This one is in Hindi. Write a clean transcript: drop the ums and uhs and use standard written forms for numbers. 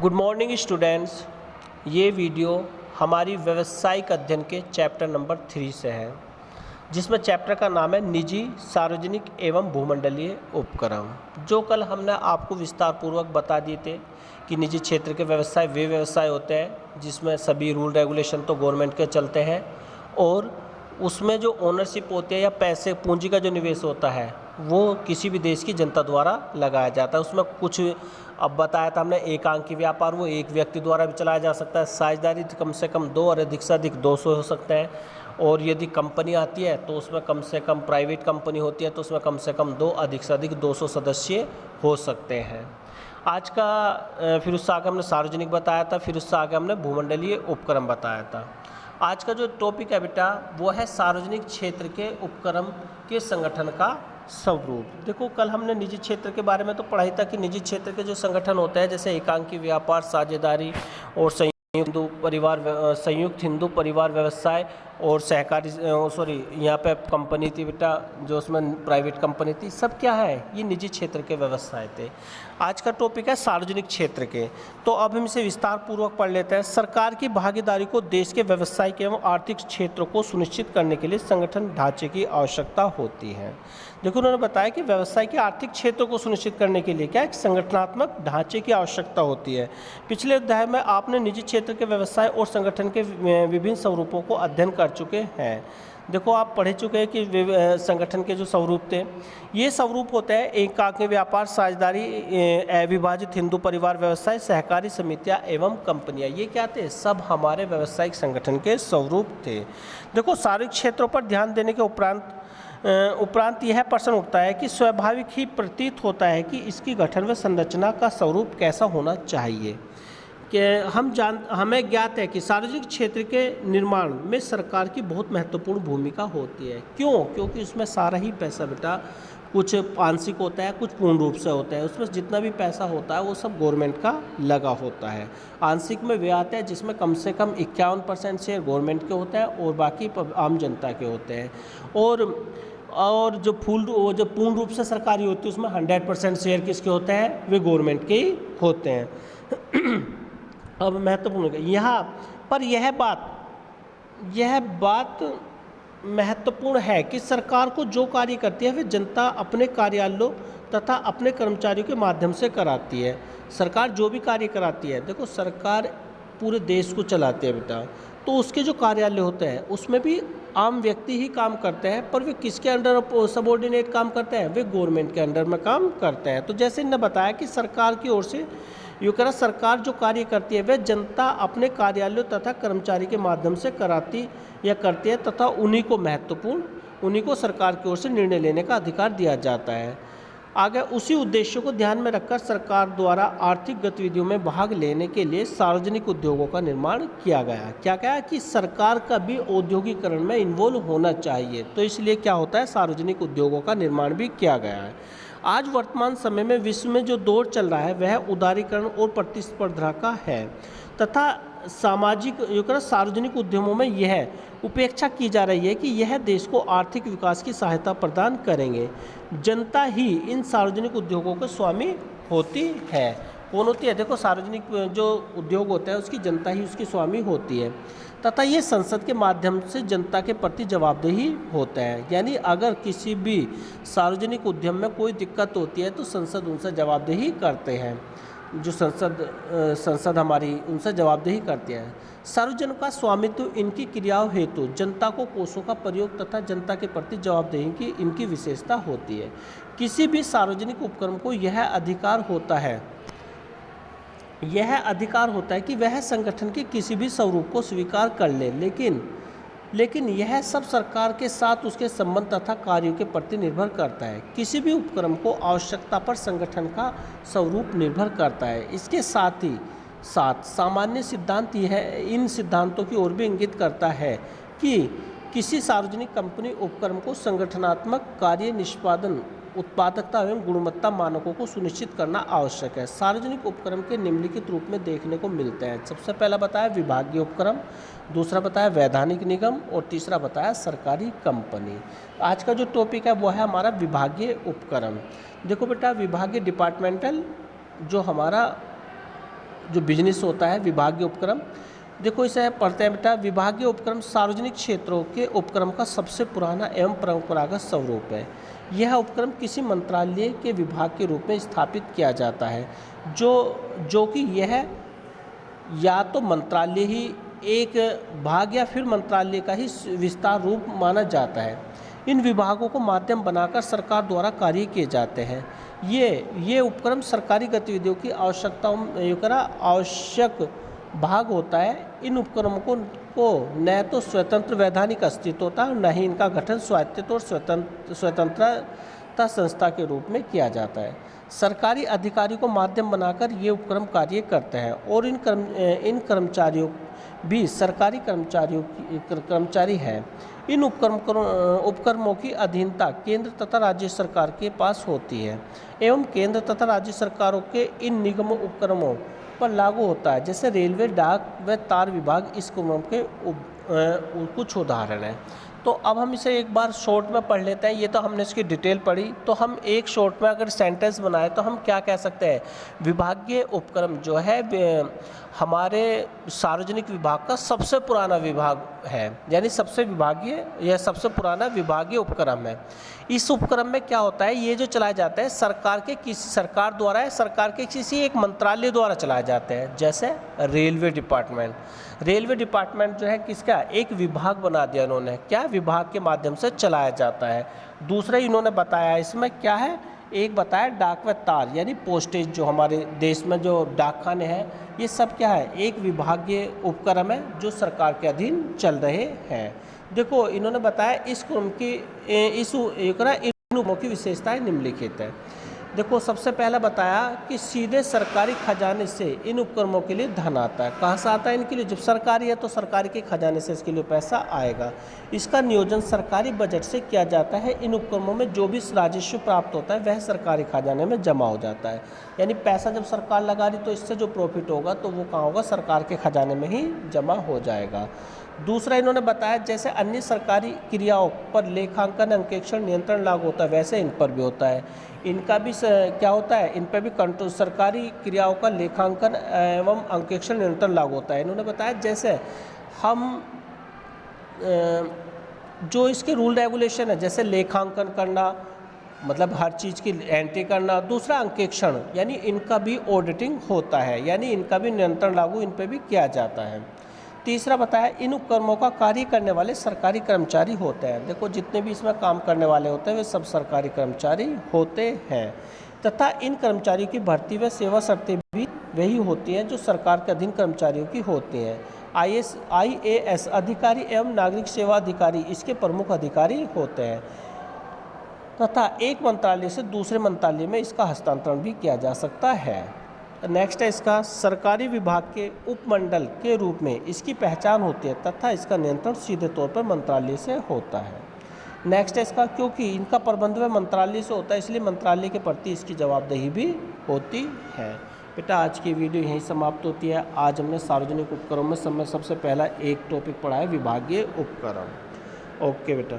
Good morning students. ये वीडियो हमारी व्यावसायिक अध्ययन के चैप्टर नंबर 3 से है, जिसमें चैप्टर का नाम है निजी, सार्वजनिक एवं भूमंडलीय उपक्रम। जो कल हमने आपको विस्तार पूर्वक बता दिए थे कि निजी क्षेत्र के व्यवसाय वे व्यवसाय होते हैं जिसमें सभी रूल रेगुलेशन तो गवर्नमेंट के चलते हैं और उसमें जो ओनरशिप होती है या पैसे पूंजी का जो निवेश होता है वो किसी भी देश की जनता द्वारा लगाया जाता है। उसमें कुछ अब बताया था हमने एकांकी व्यापार, वो एक व्यक्ति द्वारा भी चलाया जा सकता है। साझेदारी कम से कम 2 और अधिक से अधिक 200 हो सकते हैं। और यदि कंपनी आती है तो उसमें कम से कम, प्राइवेट कंपनी होती है तो उसमें कम से कम 2 अधिक से अधिक 200 सदस्य हो सकते हैं। आज का फिर उससे आगे हमने सार्वजनिक बताया था, फिर उससे आगे हमने भूमंडलीय उपक्रम बताया था। आज का जो टॉपिक है बेटा वो है सार्वजनिक क्षेत्र के उपक्रम के संगठन का स्वरूप। देखो कल हमने निजी क्षेत्र के बारे में तो पढ़ा ही था कि निजी क्षेत्र के जो संगठन होते हैं जैसे एकांकी व्यापार, साझेदारी और संयुक्त हिंदू परिवार व्यवसाय और सहकारी यहाँ पे कंपनी थी बेटा जो उसमें प्राइवेट कंपनी थी, सब क्या है ये निजी क्षेत्र के व्यवसाय थे। आज का टॉपिक है सार्वजनिक क्षेत्र के, तो अब हम इसे विस्तार पूर्वक पढ़ लेते हैं। सरकार की भागीदारी को देश के व्यावसायिक एवं आर्थिक क्षेत्रों को सुनिश्चित करने के लिए संगठन ढांचे की आवश्यकता होती है। देखो उन्होंने बताया कि व्यवसाय के आर्थिक क्षेत्रों को सुनिश्चित करने के लिए क्या एक संगठनात्मक ढांचे की आवश्यकता होती है। पिछले अध्याय में आपने निजी क्षेत्र के व्यवसाय और संगठन के विभिन्न स्वरूपों को अध्ययन कर चुके हैं। देखो आप पढ़ चुके हैं कि संगठन के जो स्वरूप थे, ये स्वरूप होते हैं एकांकी व्यापार, साझेदारी, अविभाजित हिंदू परिवार व्यवसाय, सहकारी समितियां एवं कंपनियां। ये क्या थे? सब हमारे व्यावसायिक संगठन के स्वरूप थे। देखो सार्वजनिक क्षेत्रों पर ध्यान देने के उपरांत यह प्रश्न उठता है कि स्वाभाविक ही प्रतीत होता है कि इसकी गठन व संरचना का स्वरूप कैसा होना चाहिए। कि हमें ज्ञात है कि सार्वजनिक क्षेत्र के निर्माण में सरकार की बहुत महत्वपूर्ण भूमिका होती है। क्यों? क्योंकि उसमें सारा ही पैसा बेटा कुछ आंशिक होता है, कुछ पूर्ण रूप से होता है। उसमें जितना भी पैसा होता है वो सब गवर्नमेंट का लगा होता है। आंशिक में वे आते हैं जिसमें कम से कम 51% शेयर गवर्नमेंट के होता है और बाकी आम जनता के होते हैं। और जो पूर्ण रूप से सरकारी होती है उसमें 100% शेयर किसके होते हैं? वे गवर्नमेंट के ही होते हैं। अब महत्वपूर्ण यहाँ पर यह बात महत्वपूर्ण है कि सरकार को जो कार्य करती है वे जनता अपने कार्यालयों तथा अपने कर्मचारियों के माध्यम से कराती है। सरकार जो भी कार्य कराती है, देखो सरकार पूरे देश को चलाती है बेटा, तो उसके जो कार्यालय होते हैं उसमें भी आम व्यक्ति ही काम करते हैं, पर वे किसके अंडर सबऑर्डिनेट काम करते हैं? वे गवर्नमेंट के अंडर में काम करते हैं। तो जैसे इन्होंने बताया कि सरकार की ओर से सरकार जो कार्य करती है वह जनता अपने कार्यालयों तथा कर्मचारी के माध्यम से कराती या करती है तथा उन्हीं को सरकार की ओर से निर्णय लेने का अधिकार दिया जाता है। आगे उसी उद्देश्यों को ध्यान में रखकर सरकार द्वारा आर्थिक गतिविधियों में भाग लेने के लिए सार्वजनिक उद्योगों का निर्माण किया गया। क्या कहा कि सरकार का भी औद्योगिकरण में इन्वॉल्व होना चाहिए, तो इसलिए क्या होता है, सार्वजनिक उद्योगों का निर्माण भी किया गया है। आज वर्तमान समय में विश्व में जो दौर चल रहा है वह उदारीकरण और प्रतिस्पर्धा का है तथा सार्वजनिक उद्यमों में यह उपेक्षा की जा रही है कि यह देश को आर्थिक विकास की सहायता प्रदान करेंगे। जनता ही इन सार्वजनिक उद्योगों के स्वामी होती है। कौन होती है? देखो सार्वजनिक जो उद्योग होता है उसकी जनता ही उसकी स्वामी होती है तथा ये संसद के माध्यम से जनता के प्रति जवाबदेही होता है। यानी अगर किसी भी सार्वजनिक उद्यम में कोई दिक्कत होती है तो संसद उनसे जवाबदेही करते हैं, जो संसद हमारी उनसे जवाबदेही करती है। सार्वजनिक का स्वामित्व इनकी क्रियाओं हेतु जनता को कोषों का प्रयोग तथा जनता के प्रति जवाबदेही की इनकी विशेषता होती है। किसी भी सार्वजनिक उपक्रम को यह अधिकार होता है कि वह संगठन के किसी भी स्वरूप को स्वीकार कर ले, लेकिन यह सब सरकार के साथ उसके संबंध तथा कार्यों के प्रति निर्भर करता है। किसी भी उपक्रम को आवश्यकता पर संगठन का स्वरूप निर्भर करता है। इसके साथ ही सामान्य सिद्धांत इन सिद्धांतों की ओर भी इंगित करता है कि किसी सार्वजनिक कंपनी उपक्रम को संगठनात्मक कार्य निष्पादन, उत्पादकता एवं गुणवत्ता मानकों को सुनिश्चित करना आवश्यक है। सार्वजनिक उपक्रम के निम्नलिखित रूप में देखने को मिलते हैं। सबसे पहला बताया विभागीय उपक्रम, दूसरा बताया वैधानिक निगम और तीसरा बताया सरकारी कंपनी। आज का जो टॉपिक है वो है हमारा विभागीय उपक्रम। देखो बेटा विभागीय डिपार्टमेंटल जो हमारा जो बिजनेस होता है विभागीय उपक्रम। देखो इसे पढ़ते हैं बेटा, विभागीय उपक्रम सार्वजनिक क्षेत्रों के उपक्रम का सबसे पुराना एवं परंपरागत स्वरूप है। यह उपक्रम किसी मंत्रालय के विभाग के रूप में स्थापित किया जाता है, जो कि यह या तो मंत्रालय ही एक भाग या फिर मंत्रालय का ही विस्तार रूप माना जाता है। इन विभागों को माध्यम बनाकर सरकार द्वारा कार्य किए जाते हैं। ये उपक्रम सरकारी गतिविधियों की आवश्यकताओं का आवश्यक भाग होता है। इन उपक्रमों को न तो स्वतंत्र वैधानिक अस्तित्व होता है, न ही इनका गठन स्वायत्तता और स्वतंत्रता संस्था के रूप में किया जाता है। सरकारी अधिकारी को माध्यम बनाकर ये उपक्रम कार्य करते हैं और इन कर्मचारियों भी सरकारी कर्मचारी हैं। इन उपक्रमों की अधीनता केंद्र तथा राज्य सरकार के पास होती है एवं केंद्र तथा राज्य सरकारों के इन निगम उपक्रमों पर लागू होता है। जैसे रेलवे, डाक व तार विभाग इस उपक्रम के कुछ उदाहरण हैं। तो अब हम इसे एक बार शॉर्ट में पढ़ लेते हैं। ये तो हमने इसकी डिटेल पढ़ी, तो हम एक शॉर्ट में अगर सेंटेंस बनाए तो हम क्या कह सकते हैं, विभागीय उपक्रम जो है हमारे सार्वजनिक विभाग का सबसे पुराना विभाग है, यानी सबसे विभागीय या सबसे पुराना विभागीय उपक्रम है। इस उपक्रम में क्या होता है, ये जो चलाए जाते हैं सरकार द्वारा है, सरकार के किसी एक मंत्रालय द्वारा चलाए जाते हैं। जैसे रेलवे डिपार्टमेंट जो है किसका, एक विभाग बना दिया उन्होंने, क्या विभाग के माध्यम से चलाया जाता है। दूसरा इन्होंने बताया इसमें क्या है, एक बताया डाक व तार यानी पोस्टेज, जो हमारे देश में जो डाकखाने हैं ये सब क्या है, एक विभागीय उपक्रम है जो सरकार के अधीन चल रहे हैं। देखो इन्होंने बताया इस क्रम की इन उपक्रमों की विशेषताएं निम्नलिखित है। देखो सबसे पहला बताया कि सीधे सरकारी खजाने से इन उपक्रमों के लिए धन आता है। कहाँ से आता है इनके लिए, जब सरकारी है तो सरकारी के खजाने से इसके लिए पैसा आएगा। इसका नियोजन सरकारी बजट से किया जाता है। इन उपक्रमों में जो भी राजस्व प्राप्त होता है वह सरकारी खजाने में जमा हो जाता है। यानी पैसा जब सरकार लगा रही तो इससे जो प्रॉफिट होगा तो वो कहाँ होगा, सरकार के खजाने में ही जमा हो जाएगा। दूसरा इन्होंने बताया जैसे अन्य सरकारी क्रियाओं पर लेखांकन अंकेक्षण नियंत्रण लागू होता है वैसे इन पर भी होता है। इनका भी क्या होता है, इन पर भी कंट्रोल, सरकारी क्रियाओं का लेखांकन एवं अंकेक्षण नियंत्रण लागू होता है। इन्होंने बताया जैसे हम जो इसके रूल रेगुलेशन है, जैसे लेखांकन करना मतलब हर चीज़ की एंट्री करना, दूसरा अंकेक्षण यानी इनका भी ऑडिटिंग होता है, यानी इनका भी नियंत्रण लागू इन पर भी किया जाता है। तीसरा बताया इन उपक्रमों का कार्य करने वाले सरकारी कर्मचारी होते हैं। देखो जितने भी इसमें काम करने वाले होते हैं वे सब सरकारी कर्मचारी होते हैं तथा इन कर्मचारियों की भर्ती व सेवा शर्तें भी वही होती हैं जो सरकार के अधीन कर्मचारियों की होती हैं। IAS अधिकारी एवं नागरिक सेवा अधिकारी इसके प्रमुख अधिकारी होते हैं तथा एक मंत्रालय से दूसरे मंत्रालय में इसका हस्तांतरण भी किया जा सकता है। नेक्स्ट है इसका सरकारी विभाग के उपमंडल के रूप में इसकी पहचान होती है तथा इसका नियंत्रण सीधे तौर पर मंत्रालय से होता है। नेक्स्ट है इसका क्योंकि इनका प्रबंध में मंत्रालय से होता है इसलिए मंत्रालय के प्रति इसकी जवाबदेही भी होती है। बेटा आज की वीडियो यहीं समाप्त होती है। आज हमने सार्वजनिक उपक्रम में सबसे पहला एक टॉपिक पढ़ा है विभागीय उपक्रम। ओके बेटा।